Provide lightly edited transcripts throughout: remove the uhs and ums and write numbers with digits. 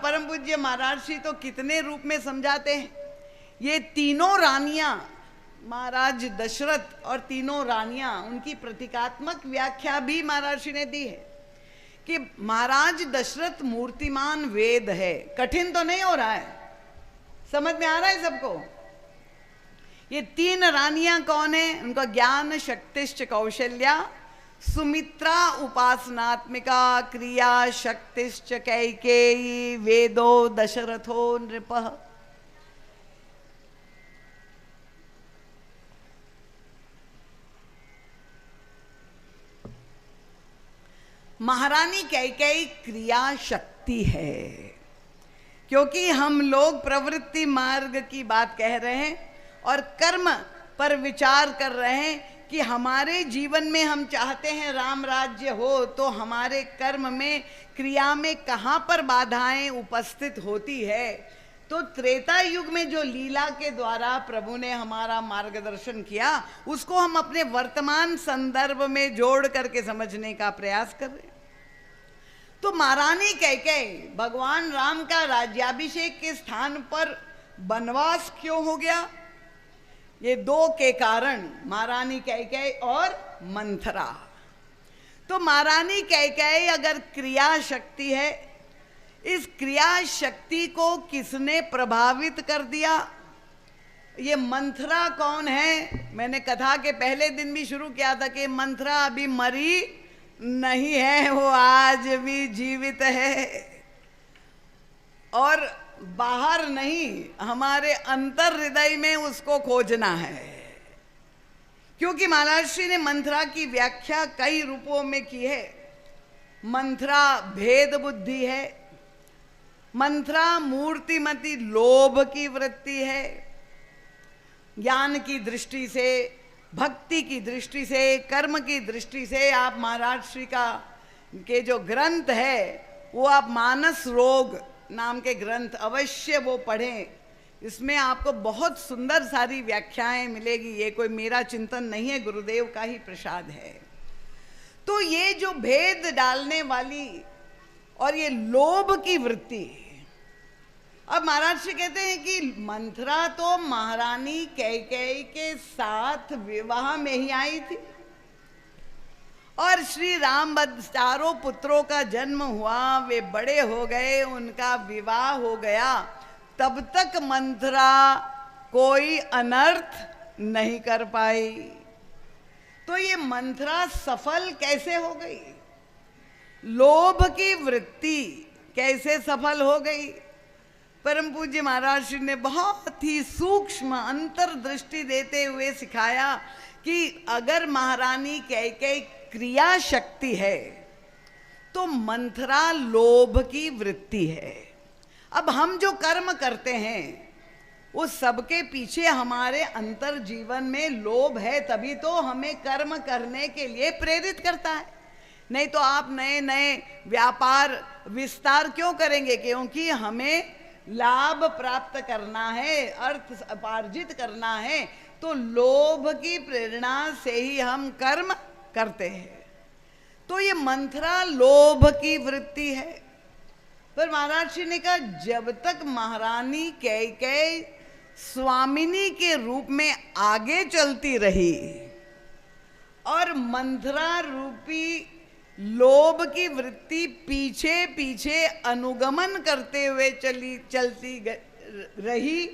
परम पूज्य महाराज श्री तो कितने रूप में समझाते हैं। ये तीनों रानियां, महाराज दशरथ और तीनों रानियां, उनकी प्रतीकात्मक व्याख्या भी महाराज श्री ने दी है कि महाराज दशरथ मूर्तिमान वेद है। कठिन तो नहीं हो रहा है, समझ में आ रहा है सबको। ये तीन रानियां कौन है? उनका ज्ञान शक्तिश्च कौशल्या, सुमित्रा उपासनात्मिका, क्रिया शक्तिश्च कैकेयी, वेदो दशरथो नृपः। महारानी कैकेयी क्रिया शक्ति है, क्योंकि हम लोग प्रवृत्ति मार्ग की बात कह रहे हैं और कर्म पर विचार कर रहे हैं कि हमारे जीवन में हम चाहते हैं राम राज्य हो, तो हमारे कर्म में, क्रिया में कहाँ पर बाधाएं उपस्थित होती है। तो त्रेता युग में जो लीला के द्वारा प्रभु ने हमारा मार्गदर्शन किया, उसको हम अपने वर्तमान संदर्भ में जोड़ करके समझने का प्रयास कर रहे हैं। तो महारानी कैकेयी, भगवान राम का राज्याभिषेक के स्थान पर वनवास क्यों हो गया? ये दो के कारण, महारानी कैकेयी और मंथरा। तो महारानी कैकेयी अगर क्रिया शक्ति है, इस क्रिया शक्ति को किसने प्रभावित कर दिया? ये मंथरा कौन है? मैंने कथा के पहले दिन भी शुरू किया था कि मंथरा अभी मरी नहीं है, वो आज भी जीवित है और बाहर नहीं, हमारे अंतर हृदय में उसको खोजना है। क्योंकि महाराज श्री ने मंथरा की व्याख्या कई रूपों में की है। मंथरा भेद बुद्धि है, मंथरा मूर्तिमती लोभ की वृत्ति है। ज्ञान की दृष्टि से, भक्ति की दृष्टि से, कर्म की दृष्टि से आप महाराज श्री का के जो ग्रंथ है, वो आप मानस रोग नाम के ग्रंथ अवश्य वो पढ़ें। इसमें आपको बहुत सुंदर सारी व्याख्याएं मिलेगी। ये कोई मेरा चिंतन नहीं है, गुरुदेव का ही प्रसाद है। तो ये जो भेद डालने वाली और ये लोभ की वृत्ति, अब महाराज जी कहते हैं कि मंथरा तो महारानी कैकेयी के साथ विवाह में ही आई थी और श्री राम चारों पुत्रों का जन्म हुआ, वे बड़े हो गए, उनका विवाह हो गया, तब तक मंथरा कोई अनर्थ नहीं कर पाई। तो ये मंथरा सफल कैसे हो गई? लोभ की वृत्ति कैसे सफल हो गई? परम पूज्य महाराज श्री ने बहुत ही सूक्ष्म अंतर्दृष्टि देते हुए सिखाया कि अगर महारानी कैकेयी क्रिया शक्ति है तो मंथरा लोभ की वृत्ति है। अब हम जो कर्म करते हैं उस सबके पीछे हमारे अंतर जीवन में लोभ है, तभी तो हमें कर्म करने के लिए प्रेरित करता है। नहीं तो आप नए नए व्यापार विस्तार क्यों करेंगे? क्योंकि हमें लाभ प्राप्त करना है, अर्थ उपार्जित करना है, तो लोभ की प्रेरणा से ही हम कर्म करते हैं। तो ये मंथरा लोभ की वृत्ति है। पर महाराज जी ने कहा जब तक महारानी कैकेयी स्वामिनी के रूप में आगे चलती रही और मंथरा रूपी लोभ की वृत्ति पीछे पीछे अनुगमन करते हुए चलती रही,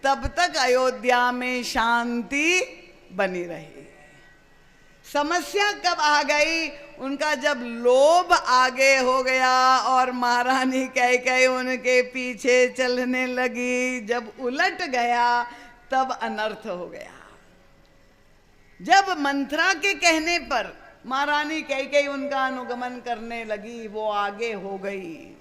तब तक अयोध्या में शांति बनी रही। समस्या कब आ गई? उनका जब लोभ आगे हो गया और महारानी कैकेयी उनके पीछे चलने लगी, जब उलट गया तब अनर्थ हो गया। जब मंथरा के कहने पर महारानी कैकेयी उनका अनुगमन करने लगी, वो आगे हो गई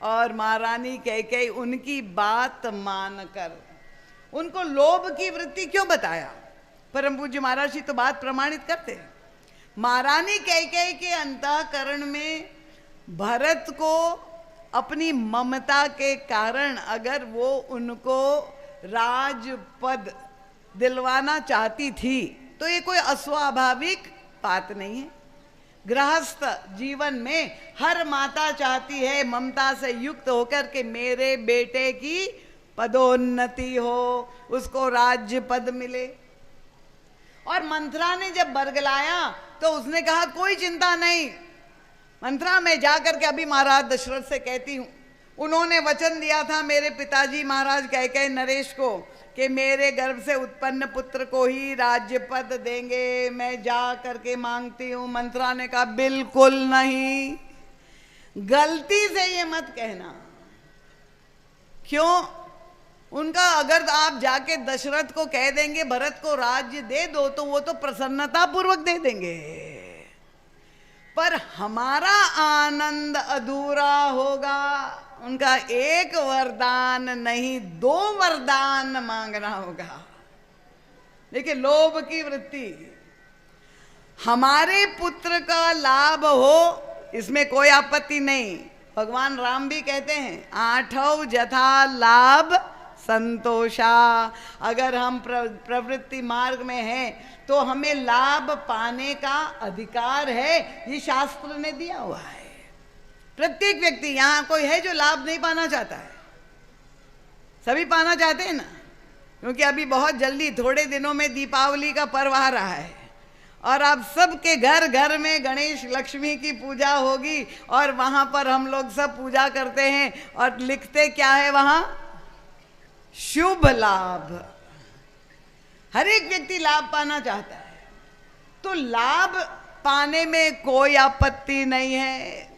और महारानी कैकेयी उनकी बात मानकर, उनको लोभ की वृत्ति क्यों बताया? परम पूज्य महाराज जी तो बात प्रमाणित करते हैं। महारानी कैकेयी के अंतःकरण में भरत को अपनी ममता के कारण अगर वो उनको राजपद दिलवाना चाहती थी तो ये कोई अस्वाभाविक बात नहीं है। गृहस्थ जीवन में हर माता चाहती है ममता से युक्त होकर के मेरे बेटे की पदोन्नति हो, उसको राज्य पद मिले। और मंथरा ने जब बरगलाया तो उसने कहा कोई चिंता नहीं मंथरा, मैं जाकर के अभी महाराज दशरथ से कहती हूँ, उन्होंने वचन दिया था मेरे पिताजी महाराज कैकेयी नरेश को कि मेरे गर्भ से उत्पन्न पुत्र को ही राज्य पद देंगे, मैं जा करके मांगती हूँ। मंथरा ने कहा बिल्कुल नहीं, गलती से ये मत कहना। क्यों? उनका अगर आप जाके दशरथ को कह देंगे भरत को राज्य दे दो तो वो तो प्रसन्नता पूर्वक दे देंगे, पर हमारा आनंद अधूरा होगा। उनका एक वरदान नहीं 2 वरदान मांगना होगा। देखिए लोभ की वृत्ति, हमारे पुत्र का लाभ हो इसमें कोई आपत्ति नहीं। भगवान राम भी कहते हैं 8 जथा लाभ संतोषा। अगर हम प्रवृत्ति मार्ग में हैं तो हमें लाभ पाने का अधिकार है, ये शास्त्र ने दिया हुआ है। प्रत्येक व्यक्ति, यहाँ कोई है जो लाभ नहीं पाना चाहता है? सभी पाना चाहते हैं ना, क्योंकि अभी बहुत जल्दी थोड़े दिनों में दीपावली का पर्व आ रहा है और अब सबके घर घर में गणेश लक्ष्मी की पूजा होगी और वहां पर हम लोग सब पूजा करते हैं और लिखते क्या है वहां? शुभ लाभ। हर एक व्यक्ति लाभ पाना चाहता है, तो लाभ पाने में कोई आपत्ति नहीं है।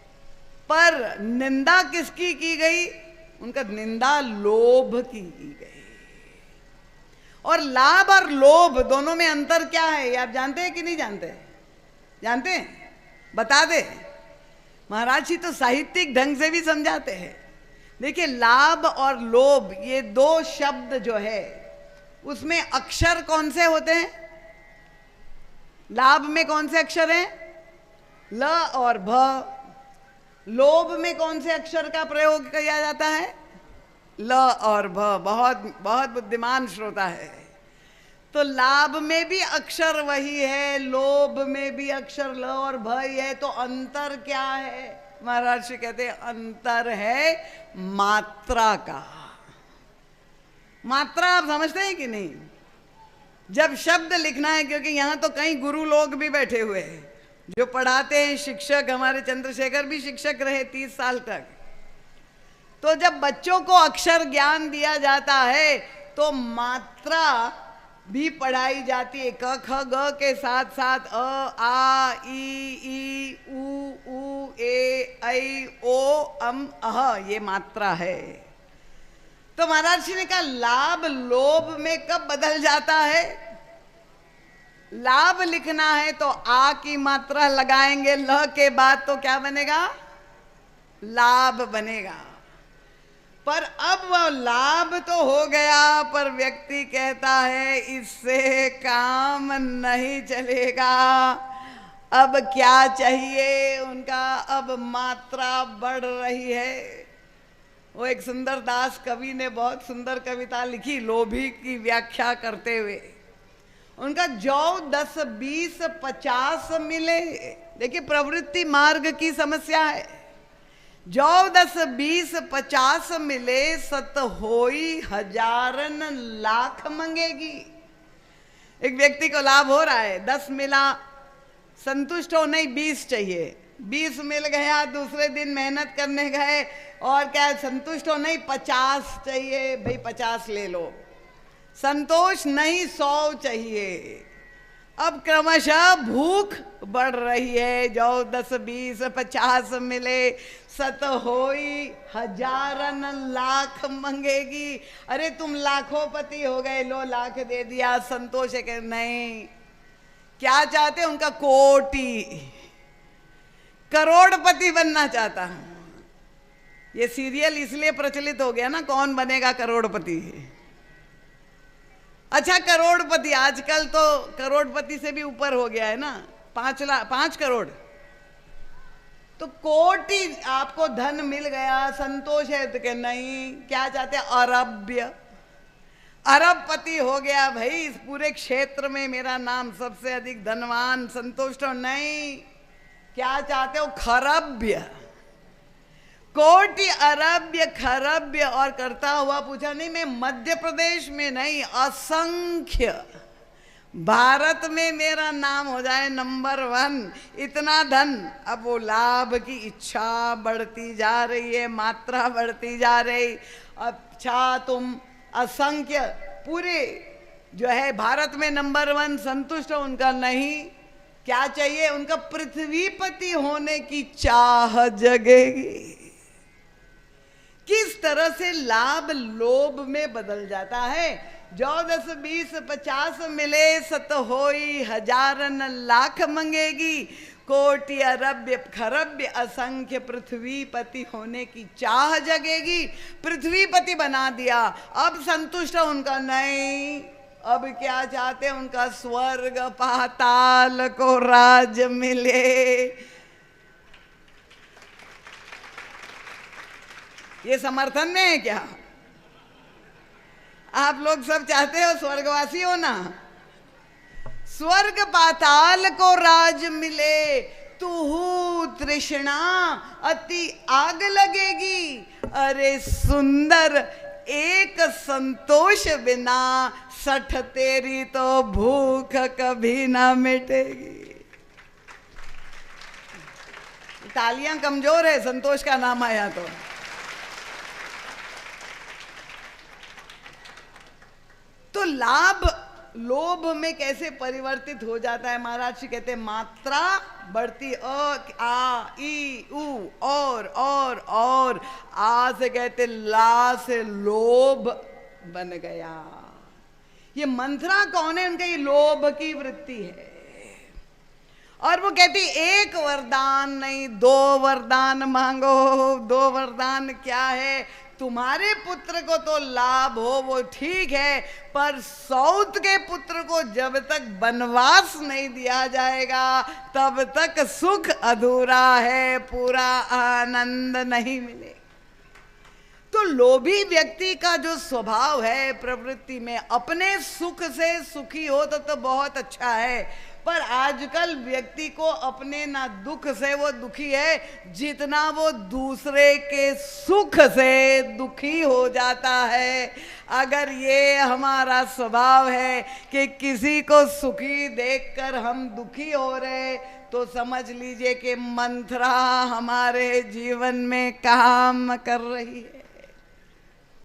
पर निंदा किसकी की गई? उनका निंदा लोभ की गई। और लाभ और लोभ दोनों में अंतर क्या है ये आप जानते हैं कि नहीं जानते? जानते हैं? बता दे। महाराज जी तो साहित्यिक ढंग से भी समझाते हैं। देखिए लाभ और लोभ ये 2 शब्द जो है उसमें अक्षर कौन से होते हैं? लाभ में कौन से अक्षर हैं? ल और भ। लोभ में कौन से अक्षर का प्रयोग किया जाता है? ल और भ। बहुत बहुत बुद्धिमान श्रोता है। तो लाभ में भी अक्षर वही है, लोभ में भी अक्षर ल और भ ही है। तो अंतर क्या है? महाराज जी कहते हैं अंतर है मात्रा का। मात्रा आप समझते हैं कि नहीं? जब शब्द लिखना है, क्योंकि यहाँ तो कई गुरु लोग भी बैठे हुए हैं जो पढ़ाते हैं, शिक्षक, हमारे चंद्रशेखर भी शिक्षक रहे 30 साल तक। तो जब बच्चों को अक्षर ज्ञान दिया जाता है तो मात्रा भी पढ़ाई जाती है। क ख ग के साथ साथ अ आ ई उ ऊ ए ऐ ओ अम अह, ये मात्रा है। तो महाराज जी ने कहा लाभ लोभ में कब बदल जाता है? लाभ लिखना है तो आ की मात्रा लगाएंगे, ल के बाद तो क्या बनेगा? लाभ बनेगा। पर अब वह लाभ तो हो गया, पर व्यक्ति कहता है इससे काम नहीं चलेगा, अब क्या चाहिए उनका? अब मात्रा बढ़ रही है। वो एक सुंदर दास कवि ने बहुत सुंदर कविता लिखी लोभी की व्याख्या करते हुए। उनका 10, 20, 50 मिले। देखिए प्रवृत्ति मार्ग की समस्या है। 10, 20, 50 मिले, सत होई हजारन लाख मंगेगी। एक व्यक्ति को लाभ हो रहा है, 10 मिला, संतुष्ट हो नहीं, 20 चाहिए। 20 मिल गया, दूसरे दिन मेहनत करने गए और क्या संतुष्ट हो नहीं, 50 चाहिए। भाई 50 ले लो। संतोष नहीं, 100 चाहिए। अब क्रमशः भूख बढ़ रही है। 10, 20, 50 मिले, सत होई हजारन लाख मंगेगी। अरे तुम लाखोंपति हो गए, लो लाख दे दिया। संतोष है कि नहीं? क्या चाहते? उनका कोटि, करोड़पति बनना चाहता हूं। ये सीरियल इसलिए प्रचलित हो गया ना, कौन बनेगा करोड़पति। अच्छा करोड़पति, आजकल तो करोड़पति से भी ऊपर हो गया है ना, 5 करोड़। तो कोटि आपको धन मिल गया, संतोष है तो क्या नहीं? क्या चाहते? अरब्य, अरबपति हो गया। भाई इस पूरे क्षेत्र में मेरा नाम सबसे अधिक धनवान। संतुष्ट हो नहीं? क्या चाहते हो? खरब्य, कोटि अरब्य खरब्य। और करता हुआ पूछा, नहीं मैं मध्य प्रदेश में नहीं, असंख्य भारत में मेरा नाम हो जाए नंबर 1, इतना धन। अब वो लाभ की इच्छा बढ़ती जा रही है, मात्रा बढ़ती जा रही। अच्छा तुम असंख्य पूरे जो है भारत में नंबर 1 संतुष्ट हो, उनका नहीं, क्या चाहिए? उनका पृथ्वीपति होने की चाह जगेगी। किस तरह से लाभ लोभ में बदल जाता है। 14 20 50 मिले सत होई, हजारन लाख मंगेगी। कोटि अरब्य खरब्य असंख्य पृथ्वीपति होने की चाह जगेगी। पृथ्वीपति बना दिया, अब संतुष्ट उनका नहीं, अब क्या चाहते? उनका स्वर्ग पाताल को राज मिले। ये समर्थन में है क्या? आप लोग सब चाहते हो स्वर्गवासी हो ना? स्वर्ग पाताल को राज मिले, तुहु तृष्णा अति आग लगेगी। अरे सुंदर एक संतोष बिना, 60 तेरी तो भूख कभी ना मिटेगी। तालियां कमजोर है, संतोष का नाम आया तो लाभ लोभ में कैसे परिवर्तित हो जाता है? महाराज जी कहते हैं मात्रा बढ़ती, आ ई उ और आ से कहते ला से लोभ बन गया। ये मंथरा कौन है? उनका ये लोभ की वृत्ति है। और वो कहती एक वरदान नहीं 2 वरदान मांगो। 2 वरदान क्या है? तुम्हारे पुत्र को तो लाभ हो वो ठीक है, पर सौत के पुत्र को जब तक वनवास नहीं दिया जाएगा तब तक सुख अधूरा है, पूरा आनंद नहीं मिले। तो लोभी व्यक्ति का जो स्वभाव है प्रवृत्ति में, अपने सुख से सुखी हो तो बहुत अच्छा है, पर आजकल व्यक्ति को अपने ना दुख से वो दुखी है, जितना वो दूसरे के सुख से दुखी हो जाता है। अगर ये हमारा स्वभाव है कि किसी को सुखी देखकर हम दुखी हो रहे, तो समझ लीजिए कि मंथरा हमारे जीवन में काम कर रही है।